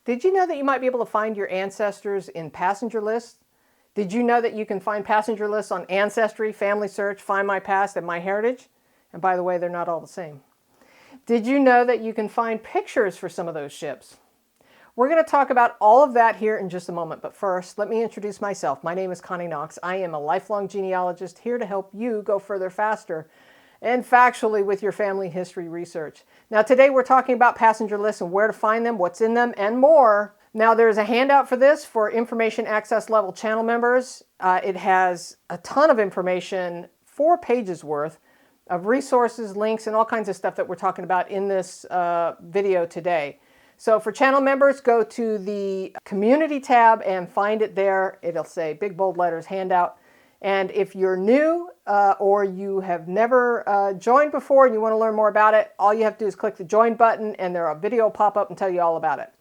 Did you know that you might be able to find your ancestors in passenger lists? Did you know that you can find passenger lists on Ancestry, FamilySearch, Find My Past, and MyHeritage? And by the way, they're not all the same. Did you know that you can find pictures for some of those ships? We're going to talk about all of that here in just a moment, but first, let me introduce myself. My name is Connie Knox. I am a lifelong genealogist here to help you go further faster and factually with your family history research. Now today we're talking about passenger lists and where to find them, what's in them, and more. Now there's a handout for this for information access level channel members. It has a ton of information, 4 pages worth of resources, links, and all kinds of stuff that we're talking about in this video today. So for channel members, go to the community tab and find it there. It'll say big bold letters handout. And if you're new or you have never joined before and you want to learn more about it, all you have to do is click the join button and there'll a video pop up and tell you all about it.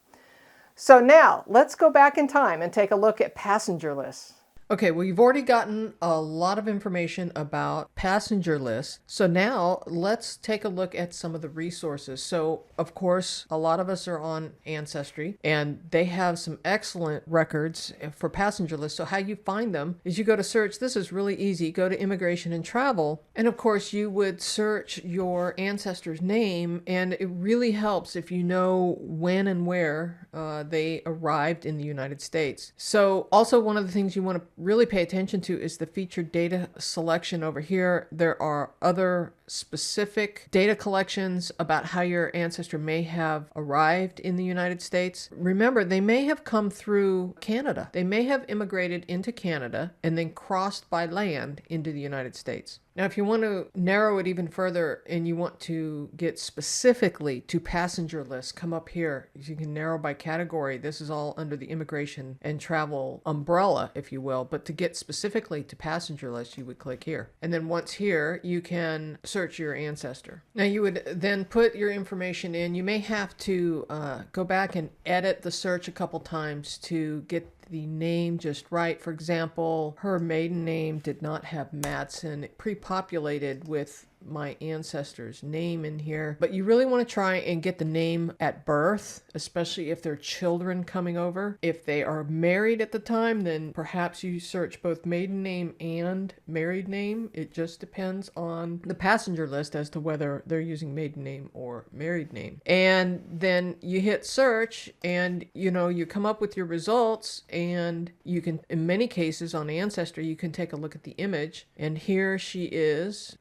So now let's go back in time and take a look at passenger lists. Okay, well, you've already gotten a lot of information about passenger lists. So now let's take a look at some of the resources. So, of course, a lot of us are on Ancestry, and they have some excellent records for passenger lists. So how you find them is you go to search. This is really easy. Go to Immigration and Travel, and of course, you would search your ancestor's name, and it really helps if you know when and where they arrived in the United States. So also one of the things you want to really pay attention to is the featured data selection over here. There are other specific data collections about how your ancestor may have arrived in the United States. Remember, they may have come through Canada. They may have immigrated into Canada and then crossed by land into the United States. Now, if you want to narrow it even further and you want to get specifically to passenger lists, come up here. You can narrow by category. This is all under the Immigration and Travel umbrella, if you will. But to get specifically to passenger lists, you would click here. And then once here, you can search your ancestor. Now, you would then put your information in. You may have to go back and edit the search a couple times to get the name just right. For example, her maiden name did not have Madsen. It pre-populated with my ancestor's name in here, but you really want to try and get the name at birth, especially if they're children coming over. If they are married at the time, then perhaps you search both maiden name and married name. It just depends on the passenger list as to whether they're using maiden name or married name. And then you hit search and you come up with your results, and you can, in many cases on Ancestry, you can take a look at the image, and here she is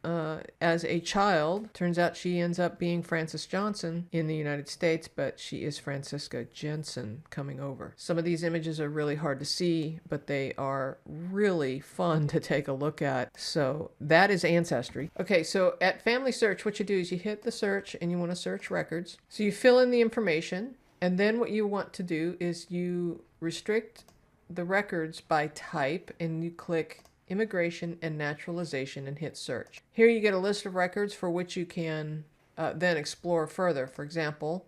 as a child. Turns out she ends up being Frances Johnson in the United States, but she is Francisca Jensen coming over. Some of these images are really hard to see, but they are really fun to take a look at. So that is Ancestry. Okay, so at FamilySearch, what you do is you hit the search and you want to search records. So you fill in the information, and then what you want to do is you restrict the records by type, and you click Immigration and Naturalization and hit search. Here you get a list of records for which you can then explore further. For example,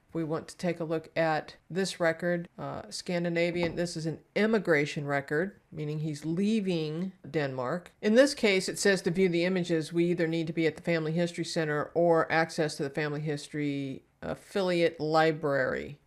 if we want to take a look at this record, Scandinavian, this is an immigration record, meaning he's leaving Denmark. In this case, it says to view the images, we either need to be at the Family History Center or access to the Family History Affiliate Library.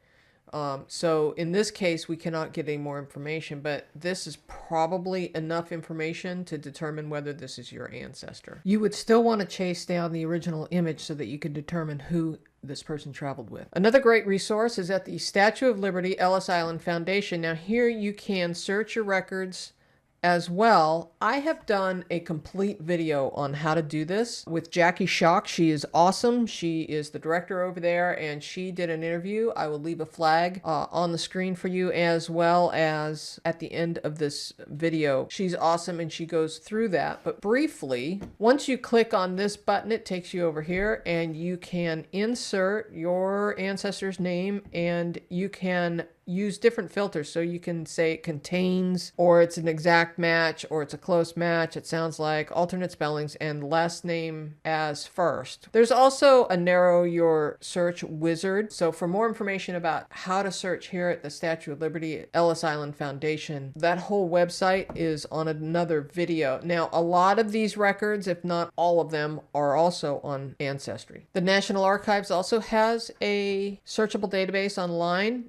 So in this case, we cannot get any more information, but this is probably enough information to determine whether this is your ancestor. You would still want to chase down the original image so that you can determine who this person traveled with. Another great resource is at the Statue of Liberty Ellis Island Foundation. Now here you can search your records as well. I have done a complete video on how to do this with Jackie Schock. She is awesome. She is the director over there, and she did an interview. I will leave a flag on the screen for you, as well as at the end of this video. She's awesome, and she goes through that. But briefly, once you click on this button, it takes you over here, and you can insert your ancestor's name, and you can use different filters. So you can say it contains, or it's an exact match, or it's a close match. It sounds like alternate spellings, and last name as first. There's also a narrow your search wizard. So for more information about how to search here at the Statue of Liberty Ellis Island Foundation, that whole website is on another video. Now, a lot of these records, if not all of them, are also on Ancestry. The National Archives also has a searchable database online.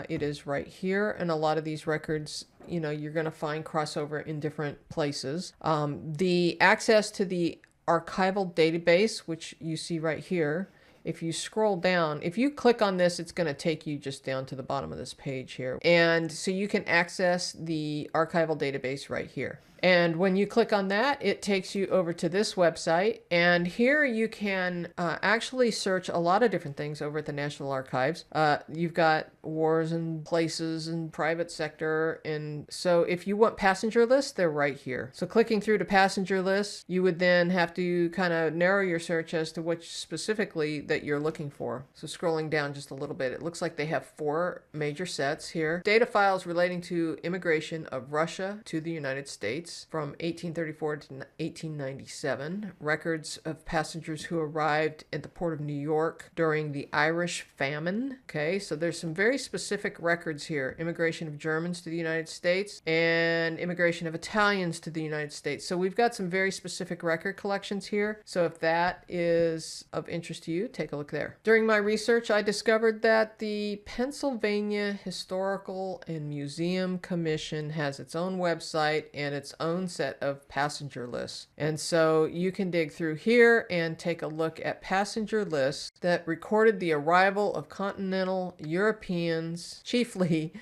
it is right here. And a lot of these records, you know, you're going to find crossover in different places. The access to the archival database, which you see right here, if you scroll down, if you click on this, it's going to take you just down to the bottom of this page here. And so you can access the archival database right here. And when you click on that, it takes you over to this website. And here you can actually search a lot of different things over at the National Archives. You've got wars and places and private sector. And so if you want passenger lists, they're right here. So clicking through to passenger lists, you would then have to kind of narrow your search as to which specifically that you're looking for. So scrolling down just a little bit, it looks like they have 4 major sets here. Data files relating to immigration of Russia to the United States from 1834 to 1897, records of passengers who arrived at the port of New York during the Irish famine. Okay, so there's some very specific records here. Immigration of Germans to the United States and immigration of Italians to the United States. So we've got some very specific record collections here. So if that is of interest to you, take a look there. During my research, I discovered that the Pennsylvania Historical and Museum Commission has its own website and its own set of passenger lists. And so you can dig through here and take a look at passenger lists that recorded the arrival of continental Europeans, chiefly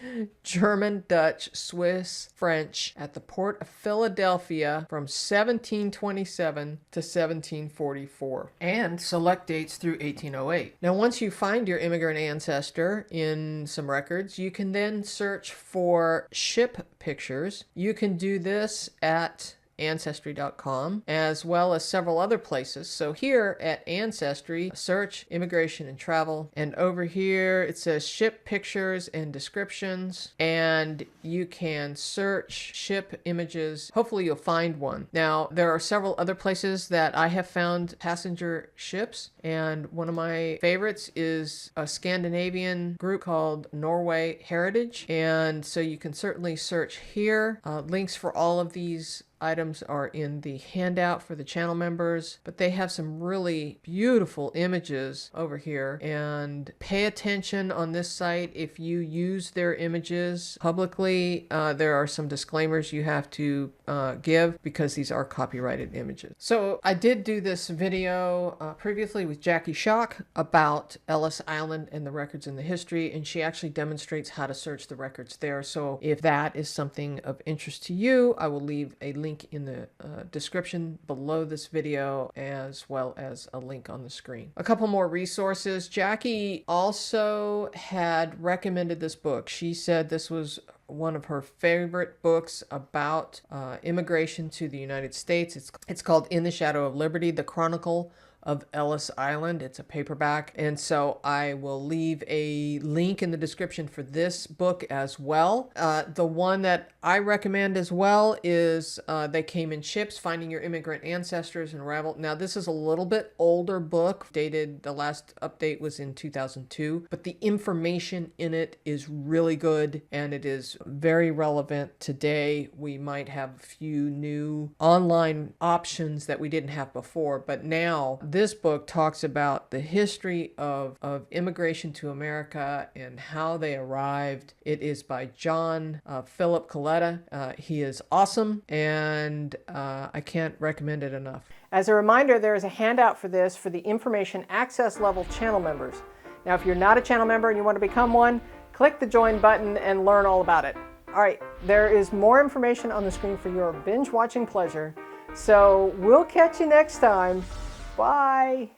German, Dutch, Swiss, French, at the port of Philadelphia from 1727 to 1744, and select dates through 1808. Now, once you find your immigrant ancestor in some records, you can then search for ship pictures. You can do this at Ancestry.com, as well as several other places. So here at Ancestry, search immigration and travel, and over here it says ship pictures and descriptions, and you can search ship images. Hopefully you'll find one. Now, there are several other places that I have found passenger ships, and one of my favorites is a Scandinavian group called Norway-Heritage, and so you can certainly search here. Links for all of these items are in the handout for the channel members, but they have some really beautiful images over here. And pay attention on this site if you use their images publicly. There are some disclaimers you have to give because these are copyrighted images. So I did do this video previously with Jackie Schock about Ellis Island and the records in the history, and she actually demonstrates how to search the records there. So if that is something of interest to you, I will leave a link in the description below this video, as well as a link on the screen. A couple more resources. Jackie also had recommended this book. She said this was one of her favorite books about immigration to the United States. It's called In the Shadow of Liberty, the Chronicle of Ellis Island. It's a paperback, and so I will leave a link in the description for this book as well. The one that I recommend as well is They Came in Ships, Finding Your Immigrant Ancestors and Arrival. Now, this is a little bit older book, dated, the last update was in 2002, but the information in it is really good and it is very relevant today. We might have a few new online options that we didn't have before, but now this book talks about the history of immigration to America and how they arrived. It is by John Philip Colletta. He is awesome, and I can't recommend it enough. As a reminder, there is a handout for this for the information access level channel members. Now, if you're not a channel member and you want to become one, click the join button and learn all about it. All right, there is more information on the screen for your binge watching pleasure. So we'll catch you next time. Bye.